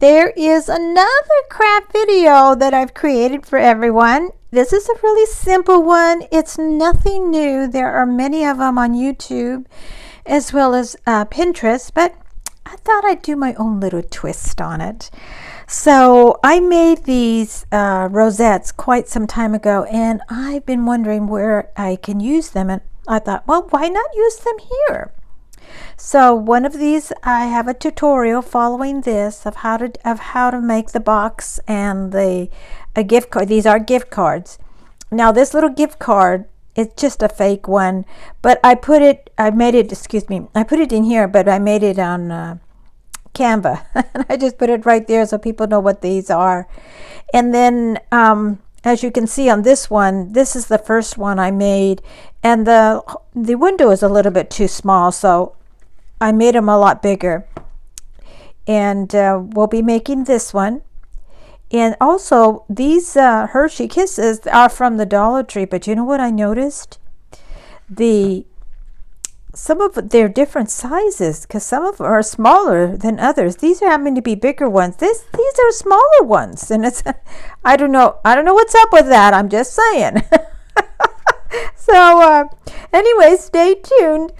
there is another craft video that I've created for everyone. This is a really simple one. It's nothing new. There are many of them on YouTube as well as Pinterest, but I thought I'd do my own little twist on it. So I made these rosettes quite some time ago, and I've been wondering where I can use them, and I thought, well, why not use them here? So one of these, I have a tutorial following this of how to make the box and a gift card. These are gift cards. Now this little gift card, it's just a fake one, but I put it in here, but I made it on Canva. And I just put it right there so people know what these are. And then as you can see on this one, this is the first one I made, and the window is a little bit too small, so I made them a lot bigger. And we'll be making this one. And also these Hershey Kisses are from the Dollar Tree, but you know what I noticed? Some of they're different sizes, because some of them are smaller than others. These are having to be bigger ones. These are smaller ones, and it's I don't know what's up with that. I'm just saying. So anyway, stay tuned.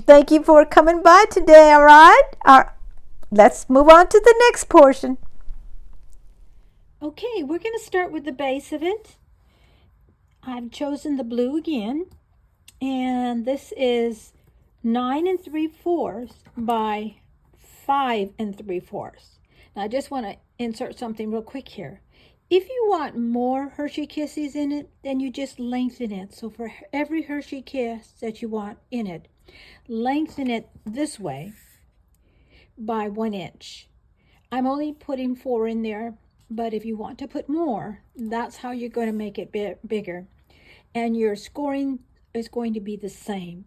Thank you for coming by today. All right, let's move on to the next portion. Okay, we're going to start with the base of it. I've chosen the blue again, and this is 9 3/4 by 5 3/4. Now I just want to insert something real quick here. If you want more Hershey Kisses in it, then you just lengthen it. So for every Hershey Kiss that you want in it, lengthen it this way by 1 inch. I'm only putting 4 in there, but if you want to put more, that's how you're going to make it bigger. And your scoring is going to be the same.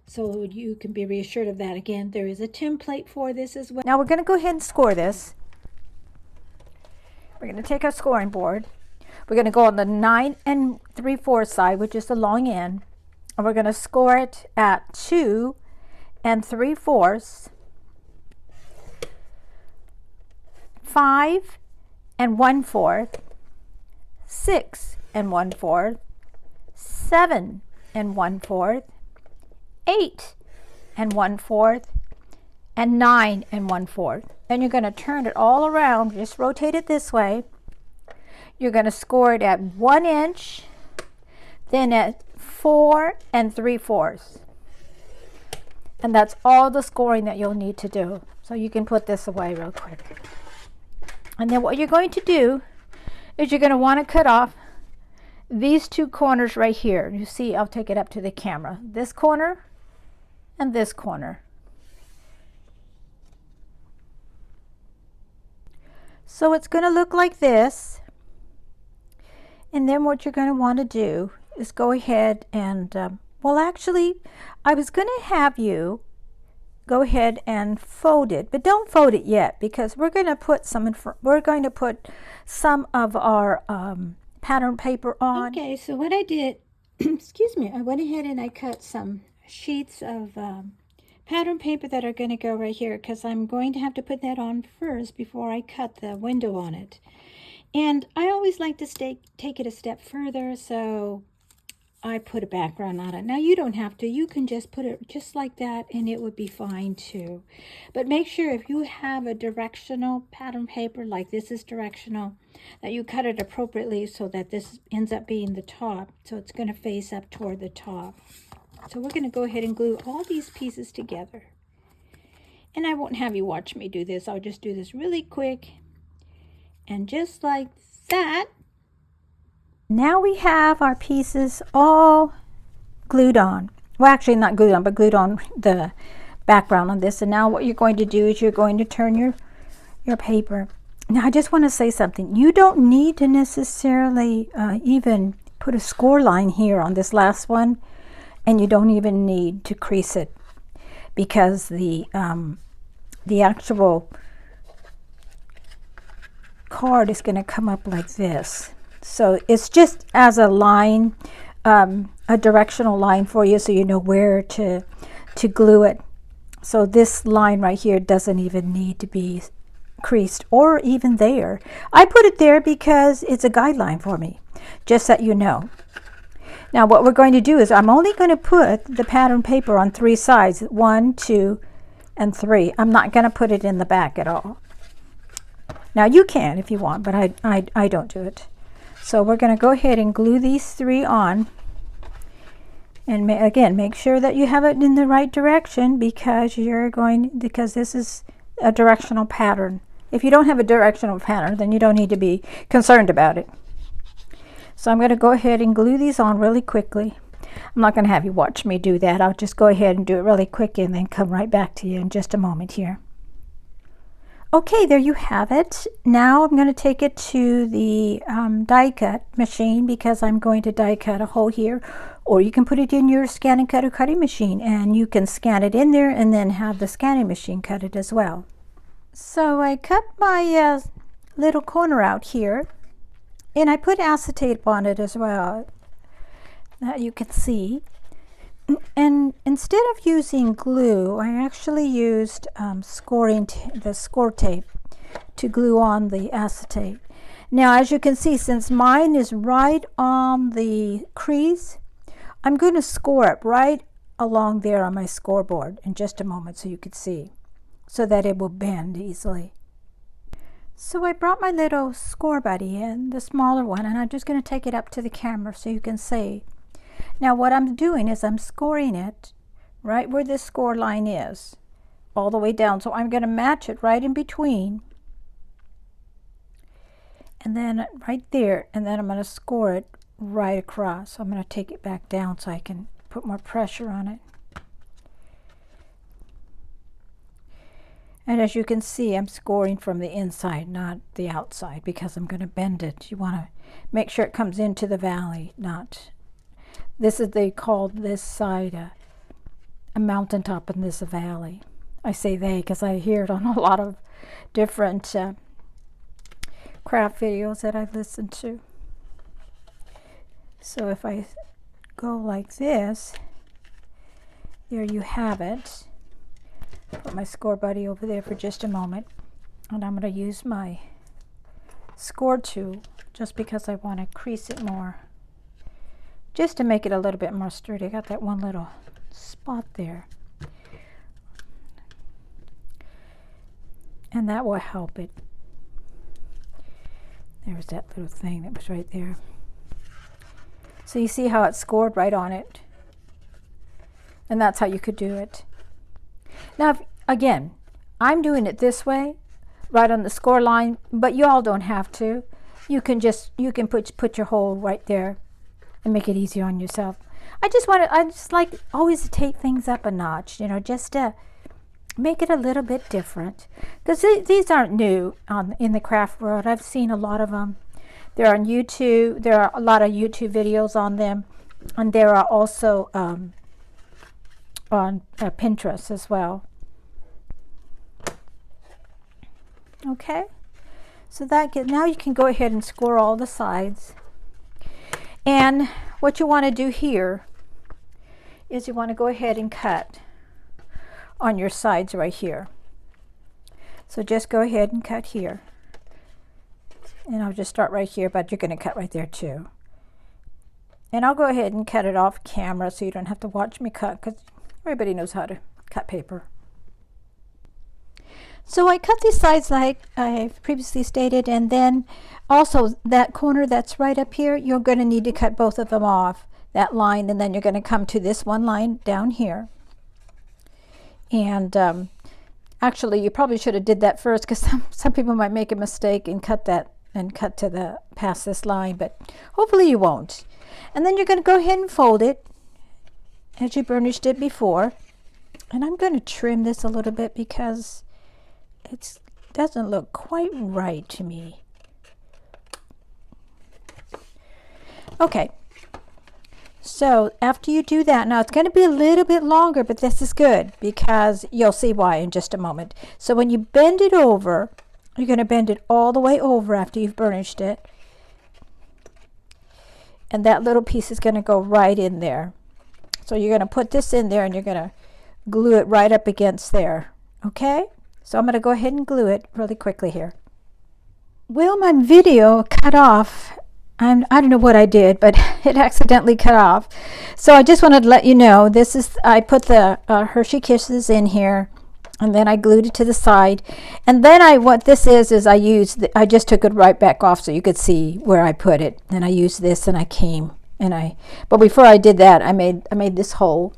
So you can be reassured of that. Again, there is a template for this as well. Now we're going to go ahead and score this. We're going to take our scoring board. We're going to go on the 9 3/4 side, which is the long end. And we're going to score it at 2 3/4, 5 1/4, 6 1/4, 7 1/4, 8 1/4, and 9 1/4. Then you're going to turn it all around. Just rotate it this way. You're going to score it at 1 inch, then at 4 3/4. And that's all the scoring that you'll need to do. So you can put this away real quick. And then what you're going to do is you're going to want to cut off these two corners right here. You see, I'll take it up to the camera. This corner and this corner. So it's going to look like this. And then what you're going to want to do is go ahead and, well, actually, I was going to have you go ahead and fold it, but don't fold it yet, because we're going to put some of our pattern paper on. Okay, so what I did, excuse me, I went ahead and I cut some sheets of pattern paper that are going to go right here, because I'm going to have to put that on first before I cut the window on it. And I always like to take it a step further, so I put a background on it. Now you don't have to. You can just put it just like that and it would be fine too. But make sure if you have a directional pattern paper, like this is directional, that you cut it appropriately so that this ends up being the top. So it's going to face up toward the top. So we're going to go ahead and glue all these pieces together. And I won't have you watch me do this. I'll just do this really quick. And just like that. Now we have our pieces all glued on. Well, actually not glued on, but glued on the background on this. And now what you're going to do is you're going to turn your paper. Now I just want to say something. You don't need to necessarily even put a score line here on this last one. And you don't even need to crease it, because the actual card is going to come up like this. So it's just as a line, a directional line for you, so you know where to glue it. So this line right here doesn't even need to be creased or even there. I put it there because it's a guideline for me, just that you know. Now what we're going to do is I'm only going to put the pattern paper on 3 sides, 1, 2, and 3. I'm not going to put it in the back at all. Now you can if you want, but I don't do it. So we're going to go ahead and glue these 3 on. And again, make sure that you have it in the right direction because this is a directional pattern. If you don't have a directional pattern, then you don't need to be concerned about it. So I'm going to go ahead and glue these on really quickly. I'm not going to have you watch me do that. I'll just go ahead and do it really quick and then come right back to you in just a moment here. Okay, there you have it. Now I'm going to take it to the die cut machine because I'm going to die cut a hole here. Or you can put it in your scan and cut or cutting machine and you can scan it in there and then have the scanning machine cut it as well. So I cut my little corner out here and I put acetate on it as well, that you can see. And instead of using glue, I actually used the score tape to glue on the acetate. Now, as you can see, since mine is right on the crease, I'm going to score it right along there on my scoreboard in just a moment so you can see, so that it will bend easily. So I brought my little score buddy in, the smaller one, and I'm just going to take it up to the camera so you can see. Now what I'm doing is I'm scoring it right where this score line is, all the way down. So I'm going to match it right in between, and then right there, and then I'm going to score it right across. So I'm going to take it back down so I can put more pressure on it. And as you can see, I'm scoring from the inside, not the outside, because I'm going to bend it. You want to make sure it comes into the valley, not... They call this side a mountaintop and this a valley. I say they because I hear it on a lot of different craft videos that I've listened to. So if I go like this, there you have it. Put my score buddy over there for just a moment. And I'm going to use my score tool just because I want to crease it more. Just to make it a little bit more sturdy. I got that one little spot there. And that will help it. There's that little thing that was right there. So you see how it's scored right on it. And that's how you could do it. Now, again, I'm doing it this way, right on the score line, but you all don't have to. You can put your hole right there and make it easier on yourself. I just like always to take things up a notch, you know, just to make it a little bit different. Because these aren't new in the craft world. I've seen a lot of them. They're on YouTube. There are a lot of YouTube videos on them. And there are also on Pinterest as well. Okay. So now you can go ahead and score all the sides. And what you want to do here is you want to go ahead and cut on your sides right here. So just go ahead and cut here. And I'll just start right here, but you're going to cut right there too. And I'll go ahead and cut it off camera so you don't have to watch me cut, because everybody knows how to cut paper. So I cut these sides like I've previously stated, and then also that corner that's right up here, you're going to need to cut both of them off, that line, and then you're going to come to this one line down here. And actually, you probably should have did that first, because some people might make a mistake and cut to past this line, but hopefully you won't. And then you're going to go ahead and fold it as you burnished it before. And I'm going to trim this a little bit because it doesn't look quite right to me. Okay, so after you do that, now it's going to be a little bit longer, but this is good because you'll see why in just a moment. So when you bend it over, you're going to bend it all the way over after you've burnished it. And that little piece is going to go right in there. So you're going to put this in there and you're going to glue it right up against there. Okay? So I'm going to go ahead and glue it really quickly here. Well, my video cut off. I don't know what I did, but it accidentally cut off. So I just wanted to let you know, I put the Hershey Kisses in here, and then I glued it to the side. And then what this is I just took it right back off so you could see where I put it. And I used this, and but before I did that, I made this hole.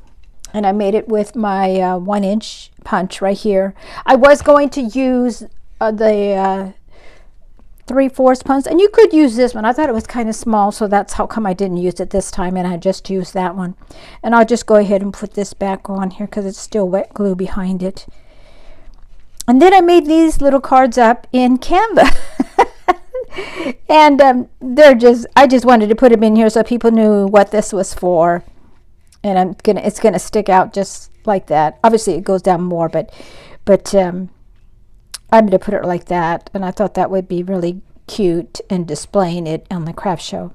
And I made it with my 1-inch punch right here. I was going to use the 3/4 punch, and you could use this one. I thought it was kind of small, so that's how come I didn't use it this time, and I just used that one. And I'll just go ahead and put this back on here because it's still wet glue behind it. And then I made these little cards up in Canva. And I just wanted to put them in here so people knew what this was for. And it's gonna stick out just like that. Obviously it goes down more, but I'm gonna put it like that. And I thought that would be really cute in displaying it on the craft show.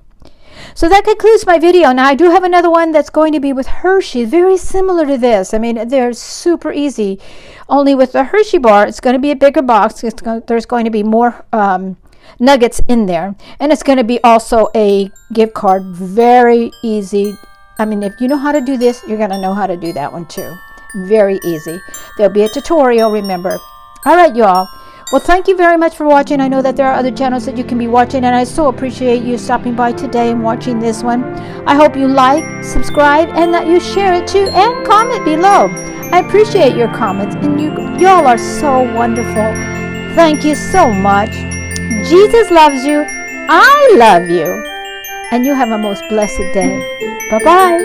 So that concludes my video. Now I do have another one that's going to be with Hershey, very similar to this. I mean, they're super easy. Only with the Hershey bar, it's going to be a bigger box. There's going to be more nuggets in there, and it's going to be also a gift card. Very easy. I mean, if you know how to do this, you're going to know how to do that one too. Very easy. There'll be a tutorial, remember. All right, y'all. Well, thank you very much for watching. I know that there are other channels that you can be watching, and I so appreciate you stopping by today and watching this one. I hope you like, subscribe, and that you share it too, and comment below. I appreciate your comments, and y'all are so wonderful. Thank you so much. Jesus loves you. I love you. And you have a most blessed day. Bye-bye.